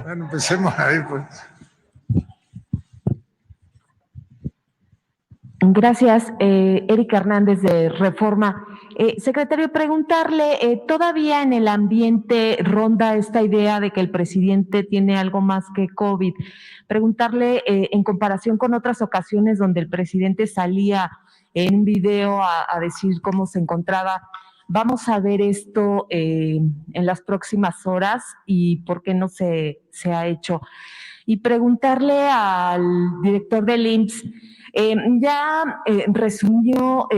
Bueno, empecemos ahí, pues. Gracias, Erika Hernández de Reforma. Secretario, preguntarle, todavía en el ambiente ronda esta idea de que el presidente tiene algo más que COVID. Preguntarle, en comparación con otras ocasiones donde el presidente salía en un video a decir cómo se encontraba, ¿vamos a ver esto en las próximas horas y por qué no se ha hecho? Y preguntarle al director del IMSS, ya resumió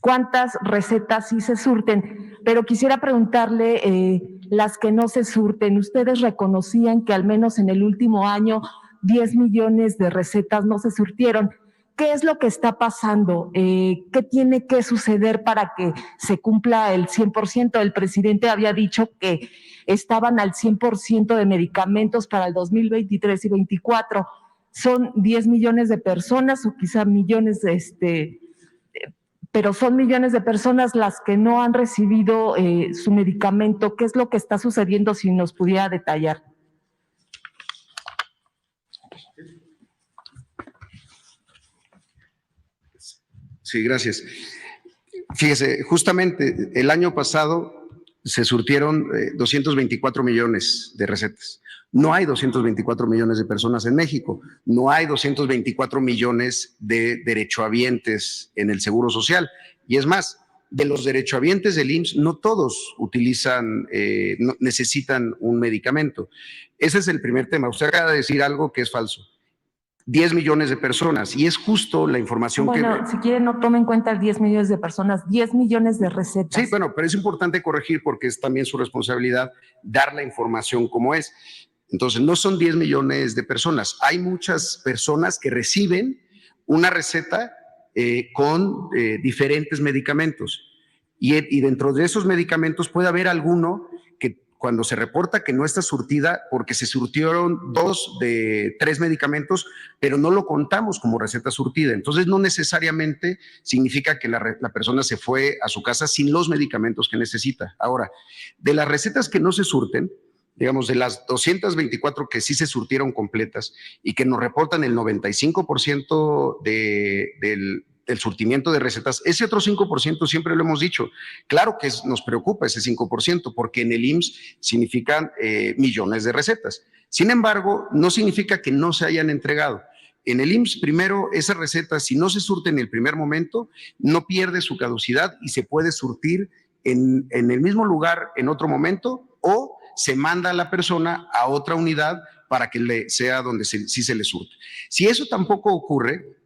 cuántas recetas sí se surten, pero quisiera preguntarle las que no se surten. Ustedes reconocían que al menos en el último año 10 millones de recetas no se surtieron. ¿Qué es lo que está pasando? ¿Qué tiene que suceder para que se cumpla el 100%? El presidente había dicho que estaban al 100% de medicamentos para el 2023 y 2024. Son 10 millones de personas o quizá millones pero son millones de personas las que no han recibido su medicamento. ¿Qué es lo que está sucediendo? Si nos pudiera detallar. Sí, gracias. Fíjese, justamente el año pasado se surtieron 224 millones de recetas. No hay 224 millones de personas en México, no hay 224 millones de derechohabientes en el Seguro Social. Y es más, de los derechohabientes del IMSS, no todos necesitan un medicamento. Ese es el primer tema. Usted acaba de decir algo que es falso. 10 millones de personas, y es justo la información que… Bueno, si quieren no tomen en cuenta 10 millones de personas, 10 millones de recetas. Sí, bueno, pero es importante corregir porque es también su responsabilidad dar la información como es. Entonces, no son 10 millones de personas. Hay muchas personas que reciben una receta con diferentes medicamentos. Y dentro de esos medicamentos puede haber alguno que cuando se reporta que no está surtida porque se surtieron 2 de 3 medicamentos, pero no lo contamos como receta surtida. Entonces, no necesariamente significa que la persona se fue a su casa sin los medicamentos que necesita. Ahora, de las recetas que no se surten, digamos, de las 224 que sí se surtieron completas y que nos reportan el 95% del surtimiento de recetas, ese otro 5% siempre lo hemos dicho. Claro que nos preocupa ese 5%, porque en el IMSS significan millones de recetas. Sin embargo, no significa que no se hayan entregado. En el IMSS, primero, esas recetas, si no se surten en el primer momento, no pierde su caducidad y se puede surtir en el mismo lugar en otro momento, o se manda a la persona a otra unidad para que sea donde sí se le surte. Si eso tampoco ocurre,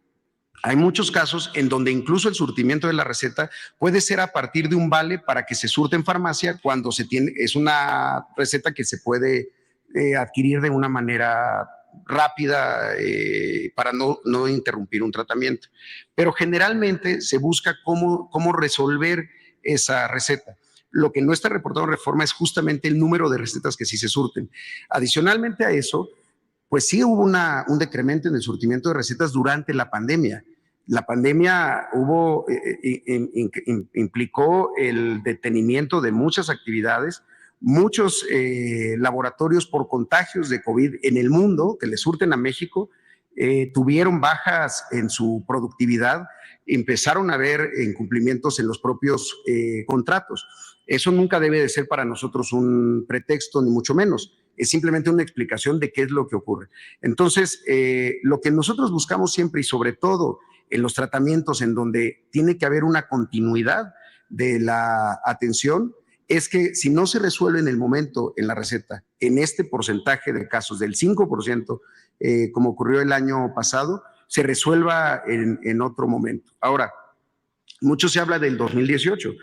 hay muchos casos en donde incluso el surtimiento de la receta puede ser a partir de un vale para que se surte en farmacia cuando es una receta que se puede adquirir de una manera rápida para no interrumpir un tratamiento. Pero generalmente se busca cómo resolver esa receta. Lo que no está reportado en Reforma es justamente el número de recetas que sí se surten. Adicionalmente a eso, pues sí hubo un decremento en el surtimiento de recetas durante la pandemia. La pandemia implicó el detenimiento de muchas actividades, muchos laboratorios por contagios de COVID en el mundo que le surten a México, tuvieron bajas en su productividad, empezaron a haber incumplimientos en los propios contratos. Eso nunca debe de ser para nosotros un pretexto, ni mucho menos. Es simplemente una explicación de qué es lo que ocurre. Entonces, lo que nosotros buscamos siempre, y sobre todo en los tratamientos en donde tiene que haber una continuidad de la atención, es que si no se resuelve en el momento en la receta, en este porcentaje de casos del 5%, como ocurrió el año pasado, se resuelva en otro momento. Ahora, mucho se habla del 2018.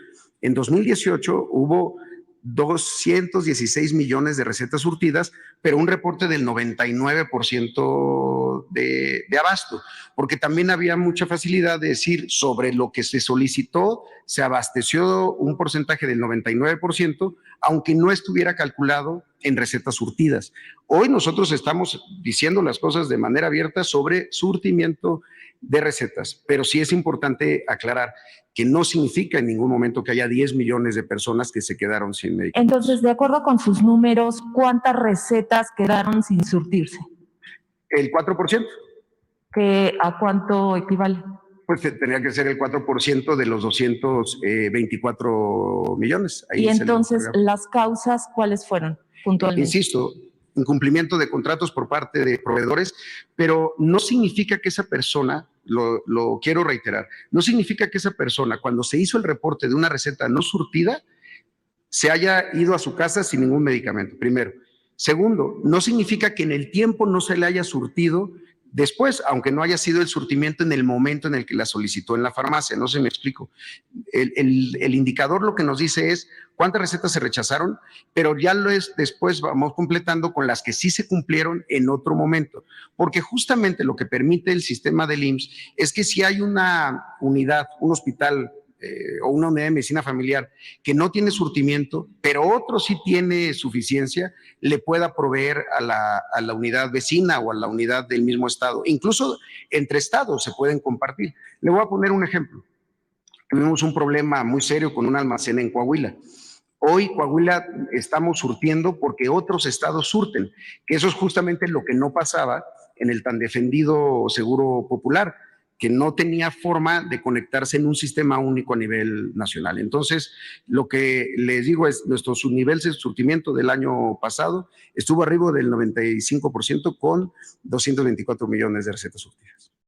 En 2018 hubo 216 millones de recetas surtidas, pero un reporte del 99% de abasto, porque también había mucha facilidad de decir sobre lo que se solicitó, se abasteció un porcentaje del 99%, aunque no estuviera calculado en recetas surtidas. Hoy nosotros estamos diciendo las cosas de manera abierta sobre surtimiento de recetas, pero sí es importante aclarar que no significa en ningún momento que haya 10 millones de personas que se quedaron sin medicamentos. Entonces, de acuerdo con sus números, ¿cuántas recetas quedaron sin surtirse? El 4%. ¿A cuánto equivale? Pues tendría que ser el 4% de los 224 millones. Ahí y entonces, ¿las causas cuáles fueron puntualmente? Insisto, incumplimiento de contratos por parte de proveedores, pero no significa que esa persona, lo quiero reiterar, no significa que esa persona, cuando se hizo el reporte de una receta no surtida, se haya ido a su casa sin ningún medicamento, primero. Segundo, no significa que en el tiempo no se le haya surtido después, aunque no haya sido el surtimiento en el momento en el que la solicitó en la farmacia. No sé si me explico. El indicador lo que nos dice es cuántas recetas se rechazaron, pero ya después vamos completando con las que sí se cumplieron en otro momento. Porque justamente lo que permite el sistema del IMSS es que si hay una unidad, un hospital o una unidad de medicina familiar que no tiene surtimiento, pero otro sí tiene suficiencia, le pueda proveer a la unidad vecina o a la unidad del mismo estado. Incluso entre estados se pueden compartir. Le voy a poner un ejemplo. Tuvimos un problema muy serio con un almacén en Coahuila. Hoy Coahuila estamos surtiendo porque otros estados surten, que eso es justamente lo que no pasaba en el tan defendido Seguro Popular, que no tenía forma de conectarse en un sistema único a nivel nacional. Entonces, lo que les digo es, nuestro nivel de surtimiento del año pasado estuvo arriba del 95% con 224 millones de recetas surtidas.